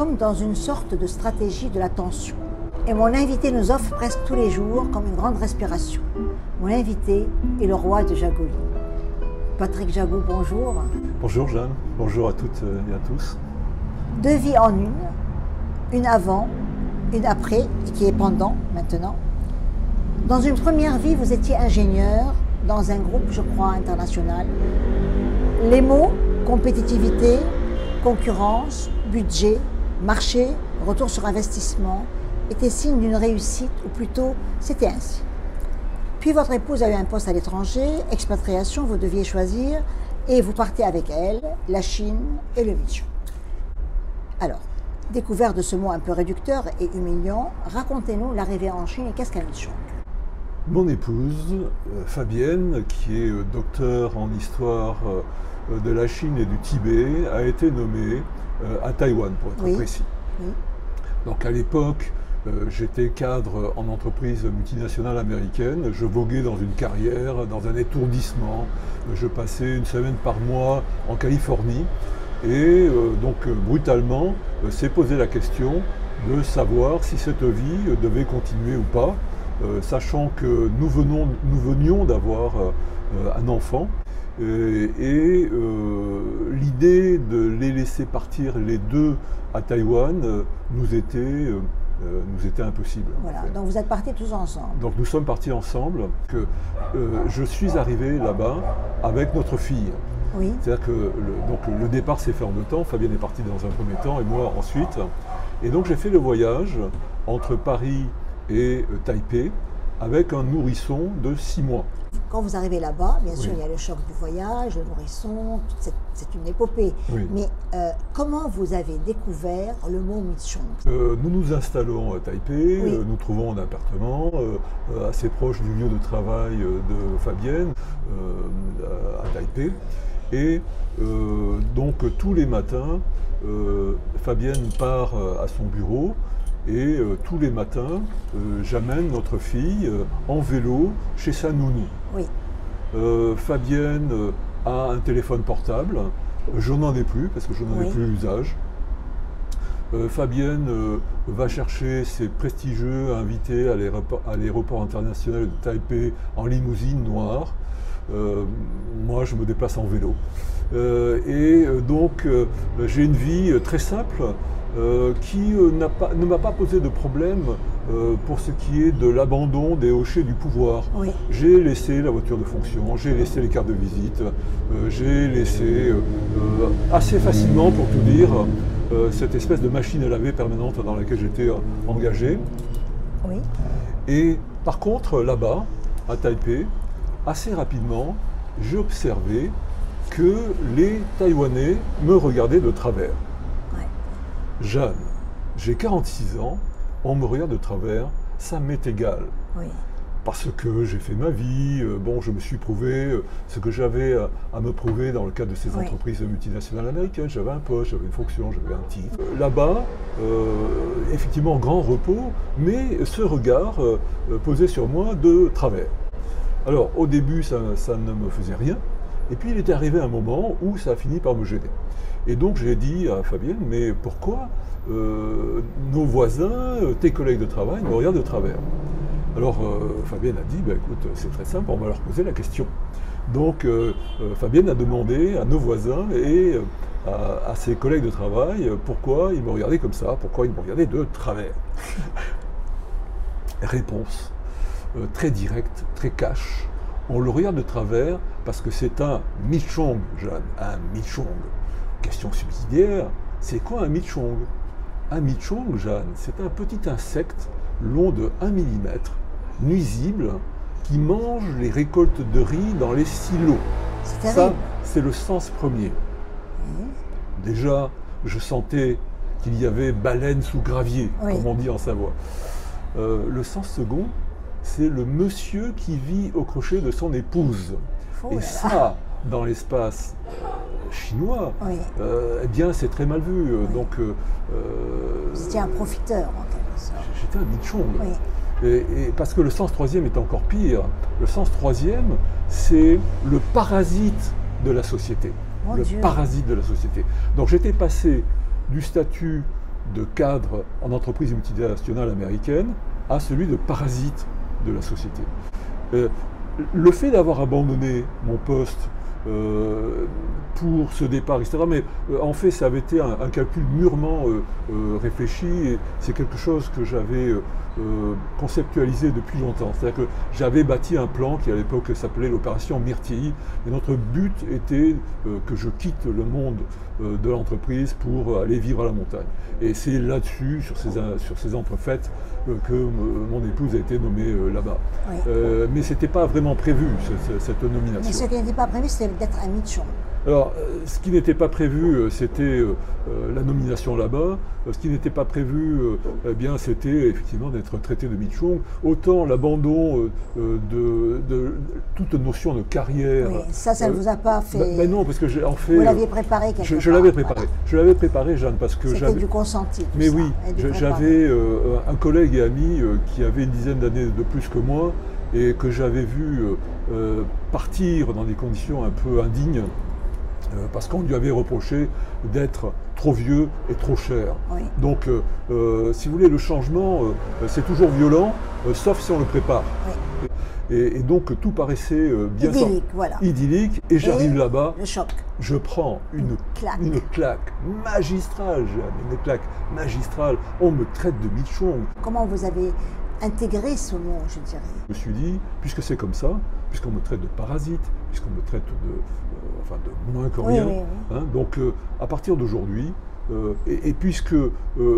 Nous sommes dans une sorte de stratégie de l'attention. Et mon invité nous offre presque tous les jours comme une grande respiration. Mon invité est le roi de Jagoli. Patrick Jagou, bonjour. Bonjour Jeanne, bonjour à toutes et à tous. Deux vies en une avant, une après, et qui est pendant maintenant. Dans une première vie, vous étiez ingénieur dans un groupe, je crois, international. Les mots compétitivité, concurrence, budget, marché, retour sur investissement étaient signes d'une réussite, ou plutôt c'était ainsi. Puis votre épouse a eu un poste à l'étranger, expatriation, vous deviez choisir, et vous partez avec elle, la Chine et le Michon. Alors, découvert de ce mot un peu réducteur et humiliant, racontez-nous l'arrivée en Chine et qu'est-ce qu'un Michon? Mon épouse, Fabienne, qui est docteur en histoire de la Chine et du Tibet, a été nommée à Taïwan, pour être précis. Oui. Donc à l'époque, j'étais cadre en entreprise multinationale américaine, je voguais dans une carrière, dans un étourdissement, je passais une semaine par mois en Californie, et donc brutalement s'est posé la question de savoir si cette vie devait continuer ou pas, sachant que nous venions d'avoir un enfant, et l'idée de les laisser partir les deux à Taïwan nous était impossible. Voilà, en fait. Donc vous êtes partis tous ensemble. Donc nous sommes partis ensemble. Je suis arrivé là-bas avec notre fille. Oui. C'est-à-dire que le départ s'est fait en 2 temps. Fabienne est partie dans un premier temps et moi ensuite. Et donc j'ai fait le voyage entre Paris et Taipei avec un nourrisson de 6 mois. Quand vous arrivez là-bas, bien sûr, Oui. il y a le choc du voyage, le nourrisson, c'est une épopée. Oui. Mais comment vous avez découvert le mot Michon? Nous nous installons à Taipei, Oui. nous trouvons un appartement assez proche du lieu de travail de Fabienne à Taipei. Et donc tous les matins, Fabienne part à son bureau et tous les matins, j'amène notre fille en vélo chez sa nounou. Oui. Fabienne a un téléphone portable, je n'en ai plus parce que je n'en ai Oui. plus l'usage. Fabienne va chercher ses prestigieux invités à l'aéroport international de Taipei en limousine noire. Moi, je me déplace en vélo. Donc, j'ai une vie très simple qui ne m'a pas posé de problème pour ce qui est de l'abandon des hochets du pouvoir. Oui. J'ai laissé la voiture de fonction, j'ai laissé les cartes de visite, j'ai laissé assez facilement, pour tout dire, cette espèce de machine à laver permanente dans laquelle j'étais engagé. Oui. Et par contre, là-bas, à Taipei, assez rapidement, j'ai observé que les Taïwanais me regardaient de travers. Ouais. Jeanne, j'ai 46 ans, on me regarde de travers, ça m'est égal. Oui. Parce que j'ai fait ma vie, bon, je me suis prouvé ce que j'avais à me prouver dans le cadre de ces Oui. entreprises multinationales américaines. J'avais un poste, j'avais une fonction, j'avais un titre. Là-bas, effectivement, grand repos, mais ce regard posait sur moi de travers. Alors, au début, ça ne me faisait rien. Et puis, il est arrivé un moment où ça a fini par me gêner. Et donc, j'ai dit à Fabienne, mais pourquoi nos voisins, tes collègues de travail, me regardent de travers? Alors, Fabienne a dit, bah, écoute, c'est très simple, on va leur poser la question. Donc, Fabienne a demandé à nos voisins et à ses collègues de travail pourquoi ils me regardaient comme ça, pourquoi ils me regardaient de travers. Réponse très directe, très cash. On le regarde de travers parce que c'est un Michong, Jeanne, un Michong. Question subsidiaire, c'est quoi un Michong? Un Michong, Jeanne, c'est un petit insecte long de 1 mm, nuisible, qui mange les récoltes de riz dans les silos. C'est terrible. Ça, c'est le sens premier. Oui. Déjà, je sentais qu'il y avait baleine sous gravier, Oui. comme on dit en Savoie. Le sens second, c'est le monsieur qui vit au crochet de son épouse. Oh Et là là. ça, dans l'espace chinois, Oui. eh bien, c'est très mal vu. Donc, Vous étiez un profiteur, en quelque sorte. j'étais un Michong. Oui. Et parce que le sens troisième est encore pire. Le sens troisième, c'est le parasite de la société. Mon le Dieu. parasite de la société. Donc j'étais passé du statut de cadre en entreprise multinationale américaine à celui de parasite de la société. Le fait d'avoir abandonné mon poste pour ce départ, etc. Mais en fait, ça avait été un calcul mûrement réfléchi et c'est quelque chose que j'avais conceptualisé depuis longtemps. C'est-à-dire que j'avais bâti un plan qui à l'époque s'appelait l'opération Myrtille et notre but était que je quitte le monde de l'entreprise pour aller vivre à la montagne. Et c'est là-dessus, sur ces entrefaites, que mon épouse a été nommée là-bas. Oui. Mais ce n'était pas vraiment prévu, cette nomination. Mais ce qui n'était pas prévu, c'était d'être à Mitchell. Alors, ce qui n'était pas prévu, c'était la nomination là-bas. Ce qui n'était pas prévu, eh bien, c'était effectivement d'être traité de Mitchell. Autant l'abandon de toute notion de carrière. Oui, ça ne vous a pas fait. Ben non, parce que en fait. Vous l'aviez préparé quelque part. Je l'avais préparé. Voilà. Je l'avais préparé, Jeanne, parce que c'était du consenti. Mais ça, oui, j'avais un collègue et ami qui avait une dizaine d'années de plus que moi et que j'avais vu partir dans des conditions un peu indignes. Parce qu'on lui avait reproché d'être trop vieux et trop cher. Oui. Donc, si vous voulez, le changement, c'est toujours violent, sauf si on le prépare. Oui. Et donc, tout paraissait bien idyllique, voilà. Idyllique, et j'arrive là-bas, le choc. je prends une claque magistrale, une claque magistrale. On me traite de Mitchell. Comment vous avez intégré ce mot, je dirais? Je me suis dit, puisque c'est comme ça, puisqu'on me traite de parasite, puisqu'on me traite de moins que rien, oui. Hein, donc à partir d'aujourd'hui, et puisque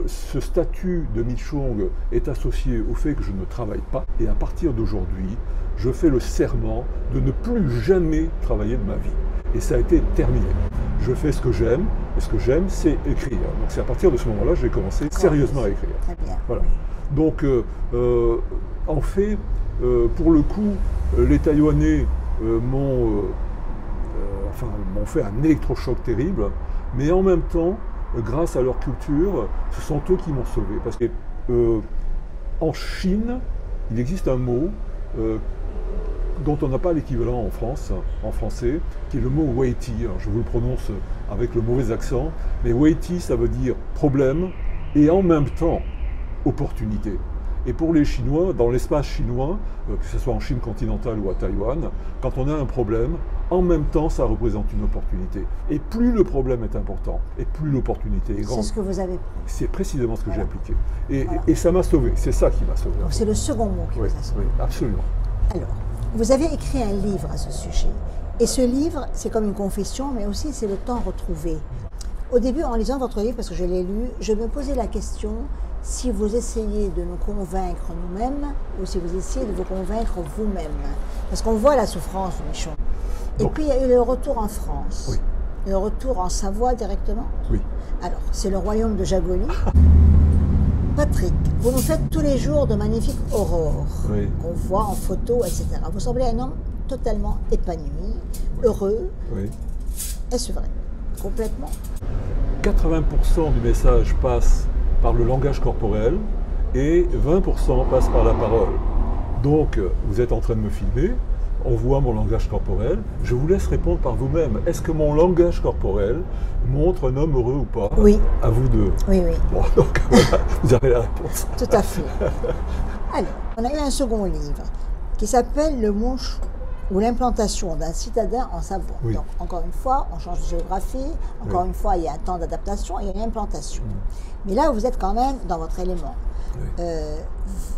ce statut de Mitchell est associé au fait que je ne travaille pas, et à partir d'aujourd'hui, je fais le serment de ne plus jamais travailler de ma vie. Et ça a été terminé. Je fais ce que j'aime, et ce que j'aime, c'est écrire. Donc c'est à partir de ce moment-là que j'ai commencé sérieusement à écrire. Très bien. Voilà. Oui. Donc, en fait, pour le coup, les Taïwanais m'ont fait un électrochoc terrible, mais en même temps, grâce à leur culture, ce sont eux qui m'ont sauvé. Parce que en Chine, il existe un mot dont on n'a pas l'équivalent en France, en français, qui est le mot weiqi. Alors, je vous le prononce avec le mauvais accent, mais weiqi, ça veut dire problème et en même temps opportunité. Et pour les Chinois, dans l'espace chinois, que ce soit en Chine continentale ou à Taïwan, quand on a un problème, en même temps, ça représente une opportunité. Et plus le problème est important, et plus l'opportunité est grande. C'est ce que vous avez pris. C'est précisément ce que j'ai appliqué. Voilà. Et ça m'a sauvé, c'est ça qui m'a sauvé. Donc c'est le second mot qui vous a sauvé. Oui, absolument. Alors, vous avez écrit un livre à ce sujet. Et ce livre, c'est comme une confession, mais aussi c'est le temps retrouvé. Au début, en lisant votre livre, parce que je l'ai lu, je me posais la question si vous essayez de nous convaincre nous-mêmes ou si vous essayez de vous convaincre vous-même. Parce qu'on voit la souffrance de Michon. Et puis il y a eu le retour en France. Oui. Le retour en Savoie directement. Oui. Alors, c'est le royaume de Jagoli. Patrick, vous nous faites tous les jours de magnifiques aurores qu'on voit en photo, etc. Vous semblez un homme totalement épanoui, heureux. Oui. Est-ce vrai? Complètement. 80% du message passe par le langage corporel et 20% passe par la parole. Donc, vous êtes en train de me filmer, on voit mon langage corporel, je vous laisse répondre par vous-même. Est-ce que mon langage corporel montre un homme heureux ou pas? Oui. À vous deux. Oui, oui. Bon, donc voilà, vous avez la réponse. Tout à fait. Alors, on a eu un second livre qui s'appelle Le Monchou ou l'implantation d'un citadin en Savoie. Oui. Donc, encore une fois, on change de géographie, encore une fois, il y a un temps d'adaptation et il y a une implantation. Mais là, vous êtes quand même dans votre élément. Oui.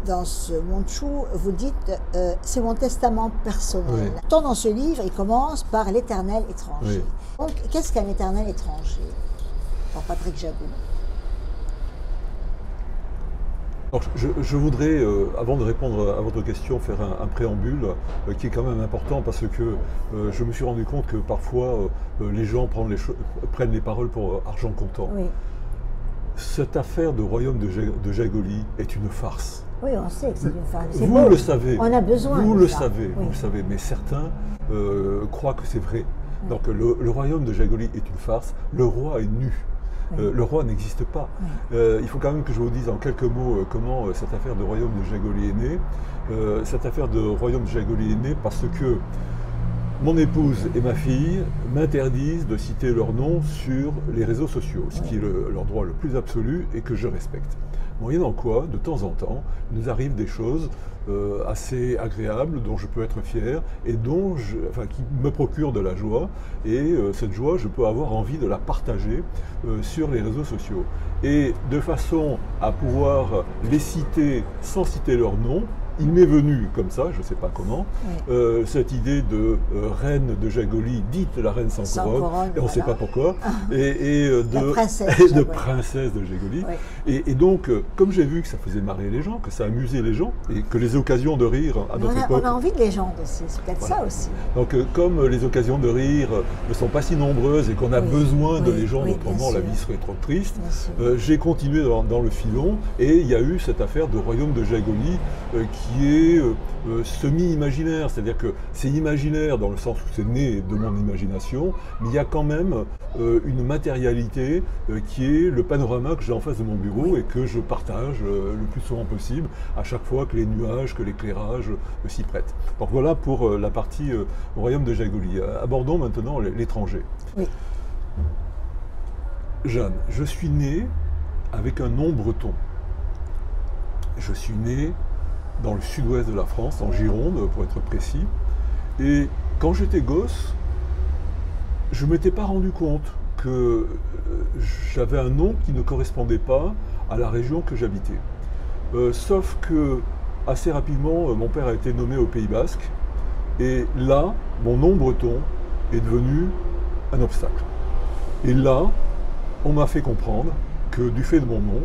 Dans ce Monchou, vous dites c'est mon testament personnel. Oui. Tant dans ce livre, il commence par l'éternel étranger. Oui. Donc, qu'est-ce qu'un éternel étranger pour Patrick Jagou? Alors, je voudrais, avant de répondre à votre question, faire un préambule qui est quand même important parce que je me suis rendu compte que parfois les gens prennent les paroles pour argent comptant. Oui. Cette affaire de royaume de Jagoli est une farce. Oui, on sait que c'est une farce. Vous le savez. On a besoin vous de le ça. savez, Oui. vous le savez, mais certains croient que c'est vrai. Oui. Donc le royaume de Jagoli est une farce. Le roi est nu. Oui. Le roi n'existe pas. Oui. Il faut quand même que je vous dise en quelques mots comment cette affaire de royaume de Jagoli est née. Cette affaire de royaume de Jagoli est née parce que Mon épouse et ma fille m'interdisent de citer leur nom sur les réseaux sociaux, ce qui est leur droit le plus absolu et que je respecte. Moyennant quoi, de temps en temps, il nous arrive des choses assez agréables dont je peux être fier et qui me procurent de la joie. Et cette joie, je peux avoir envie de la partager sur les réseaux sociaux. Et de façon à pouvoir les citer sans citer leur nom, il m'est venu comme ça, je ne sais pas comment, cette idée de reine de Jagoli, dite la reine sans couronne, et on ne sait pas pourquoi, et de princesse de Jagoli. Oui. Et donc, comme j'ai vu que ça faisait marrer les gens, que ça amusait les gens, et que les occasions de rire à notre époque... On a envie de légende aussi, c'est peut-être ça aussi. Donc, comme les occasions de rire ne sont pas si nombreuses et qu'on a besoin de légendes, autrement la vie serait trop triste, j'ai continué dans le filon, et il y a eu cette affaire de royaume de Jagoli qui est semi-imaginaire, c'est-à-dire que c'est imaginaire dans le sens où c'est né de mon imagination, mais il y a quand même une matérialité qui est le panorama que j'ai en face de mon bureau et que je partage le plus souvent possible à chaque fois que les nuages, que l'éclairage s'y prêtent. Donc voilà pour la partie royaume de Jagoli. Abordons maintenant l'étranger. Oui. Jeanne, je suis né avec un nom breton. Je suis né dans le sud-ouest de la France, en Gironde pour être précis. Et quand j'étais gosse, je ne m'étais pas rendu compte que j'avais un nom qui ne correspondait pas à la région que j'habitais. Sauf que assez rapidement, mon père a été nommé au Pays Basque. Et là, mon nom breton est devenu un obstacle. Et là, on m'a fait comprendre que du fait de mon nom,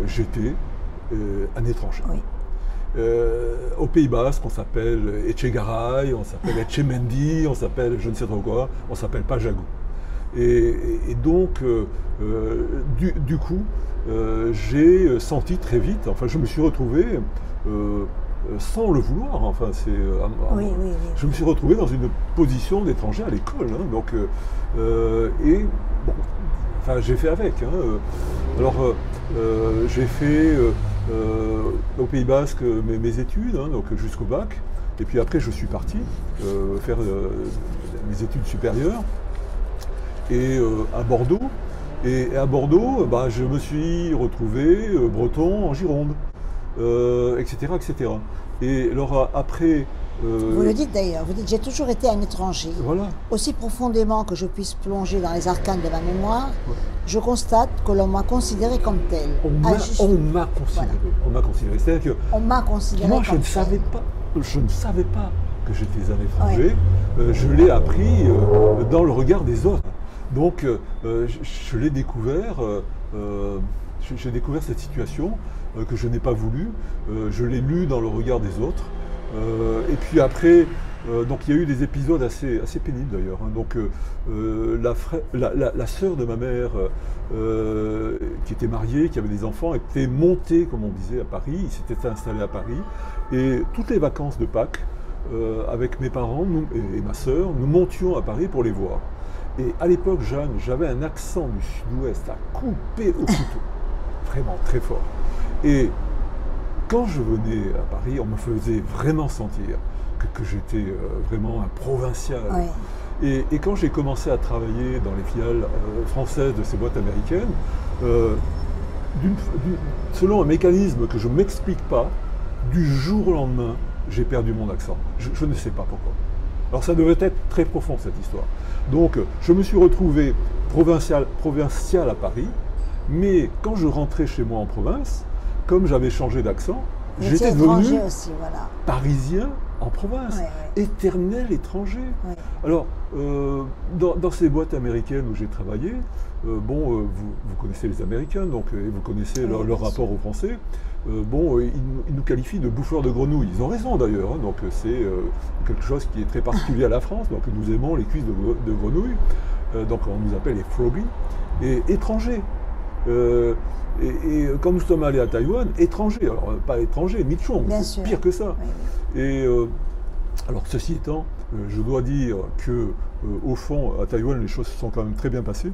j'étais un étranger. Oui. Au Pays Basque, on s'appelle Etchegaray, on s'appelle Etchemendi, on s'appelle je ne sais trop quoi, on s'appelle pas Jagou. Et donc, du coup, j'ai senti très vite, enfin je me suis retrouvé, sans le vouloir, enfin je me suis retrouvé dans une position d'étranger à l'école. Hein, donc, et bon, enfin j'ai fait avec. Hein, alors, j'ai fait au Pays Basque mes études, hein, donc jusqu'au bac, et puis après je suis parti faire mes études supérieures et à Bordeaux. Et à Bordeaux, je me suis retrouvé breton en Gironde, etc., etc. Et alors après... Vous le dites d'ailleurs, vous dites j'ai toujours été un étranger. Voilà. Aussi profondément que je puisse plonger dans les arcanes de ma mémoire, je constate que l'on m'a considéré comme tel. On m'a considéré. Voilà. On m'a considéré. C'est-à-dire que on m'a considéré moi, comme je ne savais pas que j'étais un étranger. Je l'ai appris dans le regard des autres. Donc, je l'ai découvert. J'ai découvert cette situation que je n'ai pas voulu. Je l'ai lu dans le regard des autres. Et puis après, donc il y a eu des épisodes assez pénibles d'ailleurs. Hein. Donc la sœur de ma mère, qui était mariée, qui avait des enfants, était montée, comme on disait, à Paris. Il s'était installé à Paris. Et toutes les vacances de Pâques, avec mes parents et ma sœur, nous montions à Paris pour les voir. Et à l'époque, Jeanne, j'avais un accent du sud-ouest à couper au couteau. Vraiment très fort. Et quand je venais à Paris, on me faisait vraiment sentir que j'étais vraiment un provincial. Oui. Et quand j'ai commencé à travailler dans les filiales françaises de ces boîtes américaines, selon un mécanisme que je ne m'explique pas, du jour au lendemain, j'ai perdu mon accent. Je ne sais pas pourquoi. Alors ça devait être très profond cette histoire. Donc je me suis retrouvé provincial à Paris, mais quand je rentrais chez moi en province, comme j'avais changé d'accent, j'étais devenu parisien en province, éternel étranger. Oui. Alors, dans ces boîtes américaines où j'ai travaillé, vous connaissez les Américains, donc et vous connaissez leur rapport aux Français. Ils nous qualifient de bouffeurs de grenouilles. Ils ont raison d'ailleurs, hein, donc c'est quelque chose qui est très particulier à la France. Donc nous aimons les cuisses de grenouilles, donc on nous appelle les froggies, et étrangers. Et quand nous sommes allés à Taïwan, étrangers, alors pas étrangers, Michong, c'est pire que ça. Oui. Et alors ceci étant, je dois dire que au fond, à Taïwan, les choses se sont quand même très bien passées,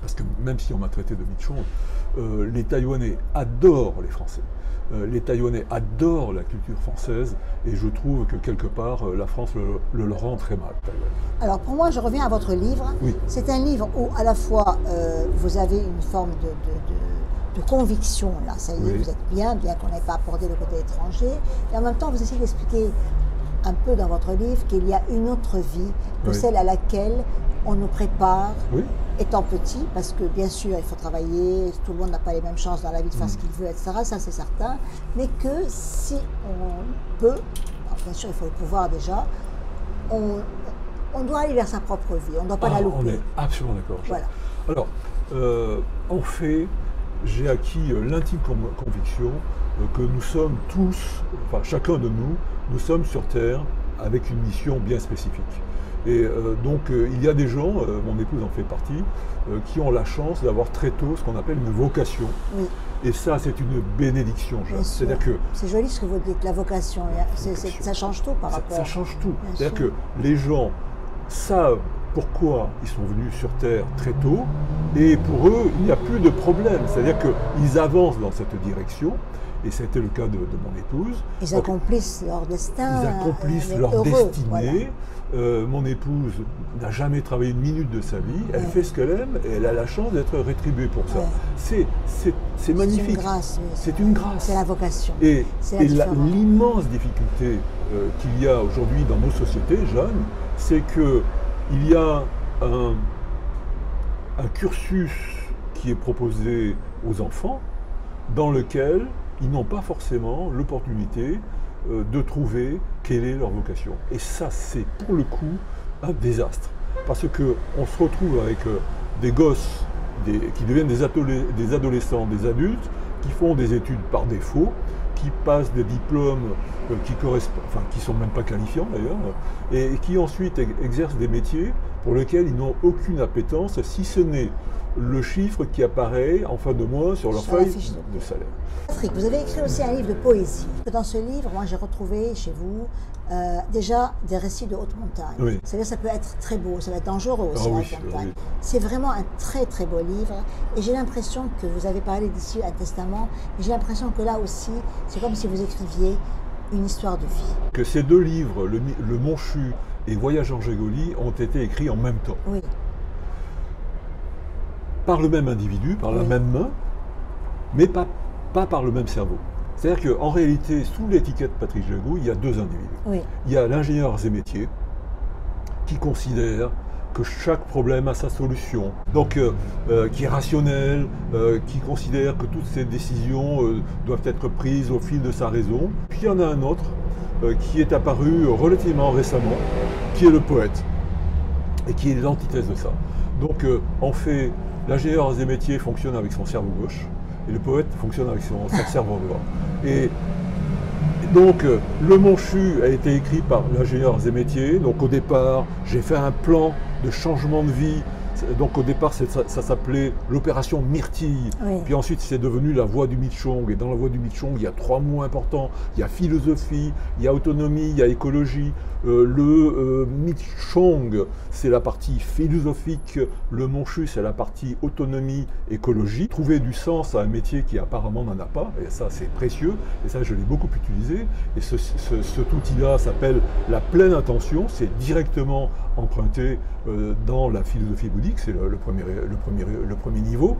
parce que même si on m'a traité de Michong, les Taïwanais adorent les Français. Les Taïwanais adorent la culture française et je trouve que quelque part la France le rend très mal. Alors pour moi, je reviens à votre livre. Oui. C'est un livre où à la fois vous avez une forme de conviction, là, ça y est, Oui. vous êtes bien qu'on n'ait pas abordé le côté étranger, et en même temps vous essayez d'expliquer un peu dans votre livre qu'il y a une autre vie que Oui. celle à laquelle on nous prépare Oui. étant petit, parce que bien sûr il faut travailler, tout le monde n'a pas les mêmes chances dans la vie de faire ce qu'il veut, etc. Ça c'est certain, mais que si on peut, alors, bien sûr il faut le pouvoir déjà, on doit aller vers sa propre vie, on ne doit pas la louper. On est absolument d'accord. Voilà. Alors, en fait, j'ai acquis l'intime conviction que nous sommes tous, enfin chacun de nous, nous sommes sur Terre avec une mission bien spécifique. Et donc il y a des gens, mon épouse en fait partie, qui ont la chance d'avoir très tôt ce qu'on appelle une vocation. Oui. Et ça, c'est une bénédiction. Bien sûr. C'est-à-dire que C'est joli ce que vous dites, la vocation, ça change tout par rapport. ça change tout. Bien C'est-à-dire sûr. que les gens savent pourquoi ils sont venus sur Terre très tôt, et pour eux, il n'y a plus de problème. C'est-à-dire qu'ils avancent dans cette direction, et c'était le cas de mon épouse. Ils Donc, accomplissent leur destin. ils accomplissent mais leur heureux, voilà. destinée. Mon épouse n'a jamais travaillé une minute de sa vie, elle Ouais. fait ce qu'elle aime, et elle a la chance d'être rétribuée pour ça. Ouais. C'est magnifique. C'est une grâce. Oui. C'est une grâce. C'est la vocation. Et, C'est la différence. l'immense difficulté qu'il y a aujourd'hui dans nos sociétés jeunes, c'est qu'il y a un cursus qui est proposé aux enfants dans lequel ils n'ont pas forcément l'opportunité de trouver quelle est leur vocation. Et ça, c'est pour le coup un désastre. Parce qu'on se retrouve avec des gosses qui deviennent des adolescents, des adultes, qui font des études par défaut, qui passent des diplômes qui correspondent, enfin qui sont même pas qualifiants d'ailleurs, et qui ensuite exercent des métiers pour lesquels ils n'ont aucune appétence, si ce n'est le chiffre qui apparaît en fin de mois sur leur Sur la feuille fiche de salaire. Patrick, vous avez écrit aussi un livre de poésie. Dans ce livre, moi j'ai retrouvé chez vous déjà des récits de haute montagne. Oui. C'est-à-dire ça peut être très beau, ça va être dangereux aussi Ah la oui, haute montagne. oui. C'est vraiment un très très beau livre et j'ai l'impression que vous avez parlé d'ici un testament, mais j'ai l'impression que là aussi, c'est comme si vous écriviez une histoire de vie. Que ces deux livres, le Monchu et Voyage en Gégoli, ont été écrits en même temps. Oui, Par le même individu, par la Oui. même main, mais pas par le même cerveau. C'est-à-dire qu'en réalité, sous l'étiquette Patrick Jagou, il y a deux individus. oui, Il y a l'ingénieur arts et métiers qui considère que chaque problème a sa solution, donc qui est rationnel, qui considère que toutes ses décisions doivent être prises au fil de sa raison. Puis il y en a un autre qui est apparu relativement récemment, qui est le poète, et qui est l'antithèse de ça. Donc en fait, l'ingénieur arts et métiers fonctionne avec son cerveau gauche, et le poète fonctionne avec son cerveau droit. Et donc, le Monchu a été écrit par l'ingénieur arts et métiers. Donc, au départ, j'ai fait un plan de changement de vie. Donc, au départ, ça s'appelait l'opération Myrtille. Oui. Puis ensuite, c'est devenu la voie du Michong. Et dans la voie du Michong, il y a trois mots importants. Il y a philosophie, il y a autonomie, il y a écologie. Le Michong, c'est la partie philosophique. Le Monchu, c'est la partie autonomie, écologie. Trouver du sens à un métier qui apparemment n'en a pas. Et ça, c'est précieux. Et ça, je l'ai beaucoup utilisé. Et cet outil-là s'appelle la pleine attention. C'est directement emprunté dans la philosophie bouddhique. C'est le premier niveau.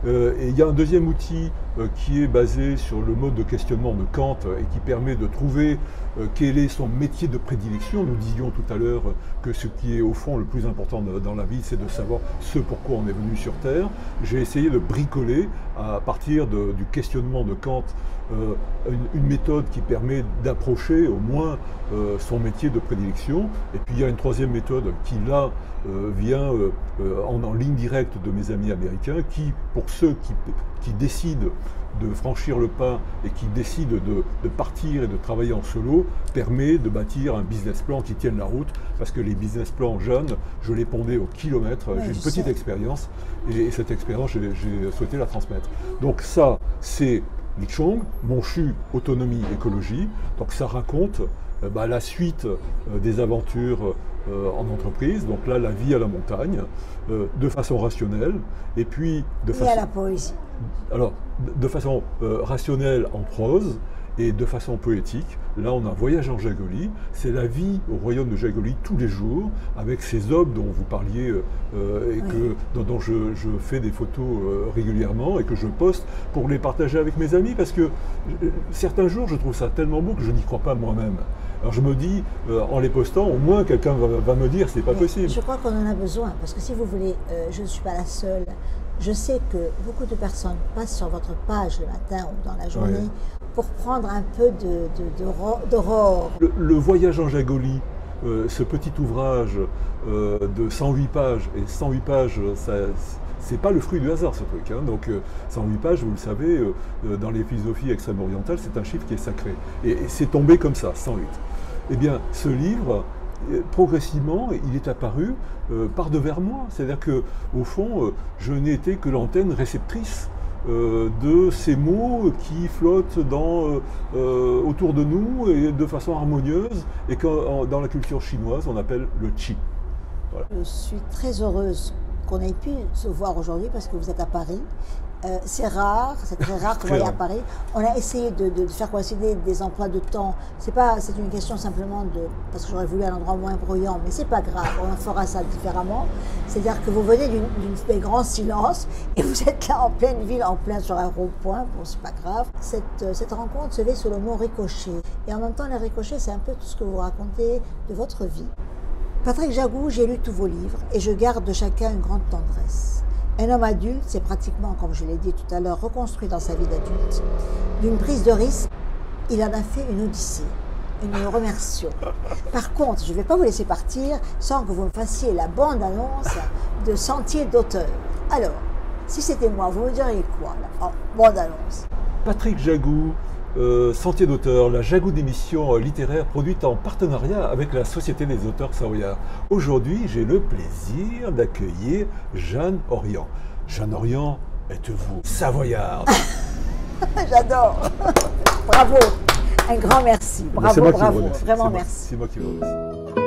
Et il y a un deuxième outil qui est basé sur le mode de questionnement de Kant et qui permet de trouver quel est son métier de prédilection. Nous disions tout à l'heure que ce qui est au fond le plus important dans la vie, c'est de savoir ce pourquoi on est venu sur Terre. J'ai essayé de bricoler à partir du questionnement de Kant une méthode qui permet d'approcher au moins son métier de prédilection. Et puis il y a une troisième méthode qui là vient en ligne directe de mes amis américains qui, pour ceux qui décident de franchir le pas et qui décident de partir et de travailler en solo, permet de bâtir un business plan qui tienne la route, parce que les business plans jeunes, je les pondais au kilomètre. Oui, j'ai une je petite sais. expérience, et cette expérience, j'ai souhaité la transmettre. Donc ça, c'est Michong, Monchu, autonomie, écologie. Donc ça raconte la suite des aventures en entreprise, donc là la vie à la montagne, de façon rationnelle, et puis de et façon... à la poésie. Alors, de façon rationnelle en prose et de façon poétique. Là, on a un voyage en Jagoli. C'est la vie au royaume de Jagoli tous les jours, avec ces hommes dont vous parliez et dont je fais des photos régulièrement et que je poste pour les partager avec mes amis, parce que certains jours, je trouve ça tellement beau que je n'y crois pas moi-même. Alors je me dis, en les postant, au moins quelqu'un va me dire c'est pas possible. Je crois qu'on en a besoin, parce que si vous voulez, je ne suis pas la seule. Je sais que beaucoup de personnes passent sur votre page le matin ou dans la journée pour prendre un peu d'aurore. Le voyage en Jagoli, ce petit ouvrage de 108 pages, et 108 pages, c'est pas le fruit du hasard ce truc. Hein. Donc 108 pages, vous le savez, dans les philosophies extrême-orientales, c'est un chiffre qui est sacré. Et c'est tombé comme ça, 108. Eh bien, ce livre, progressivement, il est apparu par devers moi. C'est-à-dire qu'au fond, je n'ai été que l'antenne réceptrice de ces mots qui flottent autour de nous et de façon harmonieuse, et que dans la culture chinoise, on appelle le qi. Voilà. Je suis très heureuse qu'on ait pu se voir aujourd'hui parce que vous êtes à Paris. C'est rare, c'est très rare que vous soyez à Paris. On a essayé de faire coïncider des emplois de temps. C'est une question simplement parce que j'aurais voulu un endroit moins bruyant, mais c'est pas grave, on fera ça différemment. C'est-à-dire que vous venez des grands silences et vous êtes là en pleine ville, en plein sur un rond-point, bon c'est pas grave. Cette rencontre se fait sous le mot ricochet. Et en même temps, les ricochets, c'est un peu tout ce que vous racontez de votre vie. Patrick Jagou, j'ai lu tous vos livres et je garde de chacun une grande tendresse. Un homme adulte, c'est pratiquement, comme je l'ai dit tout à l'heure, reconstruit dans sa vie d'adulte. D'une prise de risque, il en a fait une odyssée. Nous le remercions. Par contre, je ne vais pas vous laisser partir sans que vous me fassiez la bande-annonce de Sentier d'auteur. Alors, si c'était moi, vous me diriez quoi, la bande-annonce? Patrick Jagou, Sentier d'auteur, la Jagou d'émission littéraire produite en partenariat avec la Société des auteurs savoyards. Aujourd'hui, j'ai le plaisir d'accueillir Jeanne Orient. Jeanne Orient, êtes-vous savoyarde? J'adore. Bravo. Un grand merci. Bravo, bravo. Vraiment merci. C'est moi qui vous remercie.